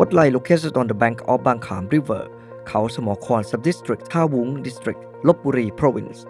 Wat Lai located on the bank of Bang Kham River, Khao Samokhon Subdistrict, Tha Wung District, Lopburi Province.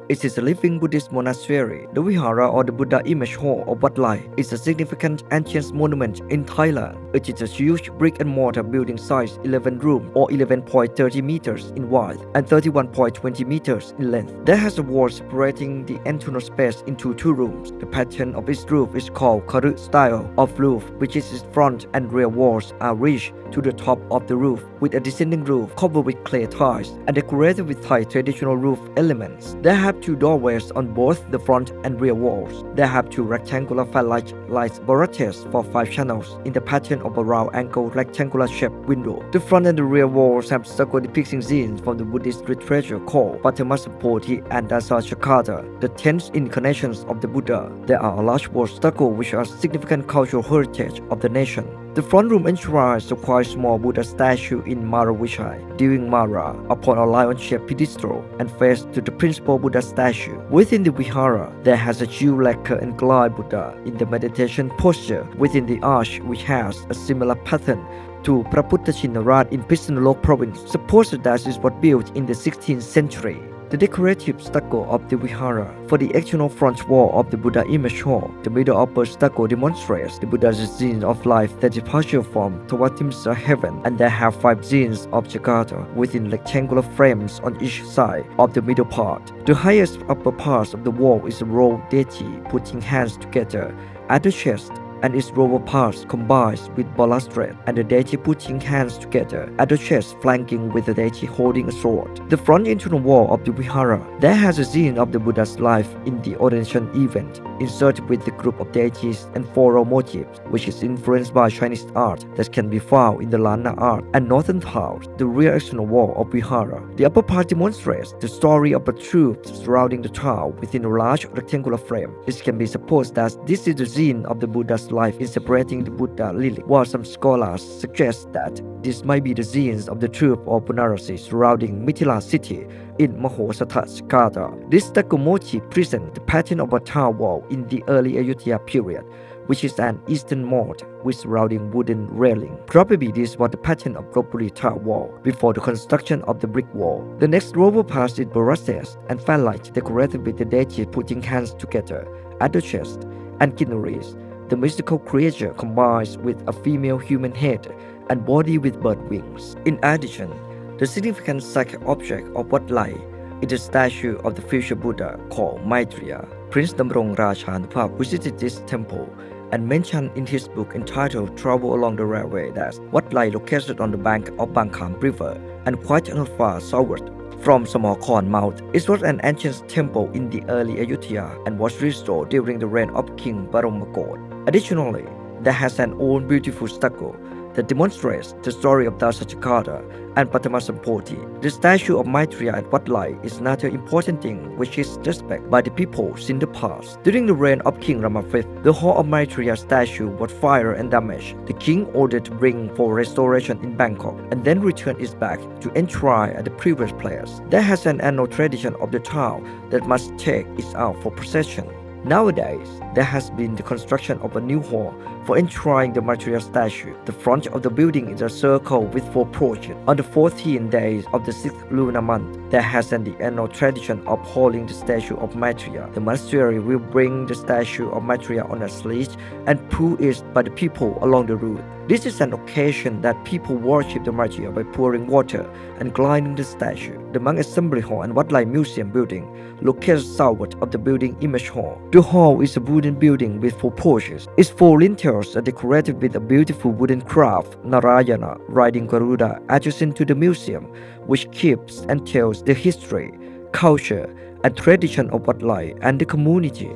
It is a living Buddhist monastery. The Vihara or the Buddha image hall of Wat Lai is a significant ancient monument in Thailand. It is a huge brick and mortar building size 11 rooms or 11.30 meters in width and 31.20 meters in length. There has a wall separating the internal space into two rooms. The pattern of its roof is called Karu style of roof, which is its front and rear walls are reached to the top of the roof with a descending roof covered with clay tiles and decorated with Thai traditional roof elements. There have two doorways on both the front and rear walls. There have two rectangular fanlight lights barrettes for 5 channels in the pattern of a round angle rectangular shaped window. The front and the rear walls have stucco depicting scenes from the Buddhist literature called Patamasampoti and Dasachakata, the 10th incarnations of the Buddha. There are a large wall stucco which are significant cultural heritage of the nation. The front room enshrines a quite small Buddha statue in Mara Vichai, during Mara, upon a lion-shaped pedestal and face to the principal Buddha statue. Within the Vihara, there has a jewel lacquer and glide Buddha in the meditation posture within the arch, which has a similar pattern to Praputa Chinnarat in Pisnulok province, supposed that it was built in the 16th century. The decorative stucco of the Vihara for the external front wall of the Buddha image hall. The middle upper stucco demonstrates the Buddha's scene of life that departure from Tawatimsa heaven, and there have 5 scenes of Jakarta within rectangular frames on each side of the middle part. The highest upper part of the wall is a row deity putting hands together at the chest, and its lower parts combines with balustrade and the deity putting hands together at the chest flanking with the deity holding a sword. The front internal wall of the Vihara, there has a scene of the Buddha's life in the ordination event, inserted with the group of deities and floral motifs, which is influenced by Chinese art that can be found in the Lana art and northern tiles. The rear external wall of Vihara, the upper part demonstrates the story of a troop surrounding the town within a large rectangular frame. It can be supposed that this is the scene of the Buddha's life in separating the Buddha lily, while some scholars suggest that this might be the scenes of the troop of Banarasi surrounding Mithila city in Mahosatha, Jakarta. This stucco motif presents the pattern of a town wall in the early Ayutthaya period, which is an eastern moat with surrounding wooden railing. Probably this was the pattern of Lopburi town wall before the construction of the brick wall. The next lower part is barracks and fanlight decorated with the deity putting hands together at the chest and kidneys. The mystical creature combines with a female human head and body with bird wings. In addition, the significant sacred object of Wat Lai is a statue of the future Buddha called Maitreya. Prince Damrong Rajanupap visited this temple and mentioned in his book entitled Travel Along the Railway that Wat Lai located on the bank of Bang Kham River and quite not far southward from Samokhon Mouth. It was an ancient temple in the early Ayutthaya and was restored during the reign of King Baromagod. Additionally, there has an old beautiful stucco that demonstrates the story of Dasachakata and Patamasampoti. The statue of Maitreya at Wat Lai is another important thing which is respected by the people in the past. During the reign of King Rama V, the whole of Maitreya's statue was fired and damaged. The king ordered to bring for restoration in Bangkok and then returned it back to enshrine at the previous place. There has an annual tradition of the town that must take it out for procession. Nowadays, there has been the construction of a new hall for enshrining the Maitreya statue. The front of the building is a circle with 4 porches. On the 14th day of the 6th lunar month, there has been the annual tradition of holding the statue of Maitreya. The monastery will bring the statue of Maitreya on a sledge and pull it by the people along the route. This is an occasion that people worship the Maitreya by pouring water and gliding the statue. The Monk Assembly Hall and Wat Lai Museum building, located southward of the building image hall. The hall is a wooden building with 4 porches. Its 4 lintels are decorated with a beautiful wooden craft, Narayana riding Garuda, adjacent to the museum, which keeps and tells the history, culture, and tradition of Wat Lai and the community.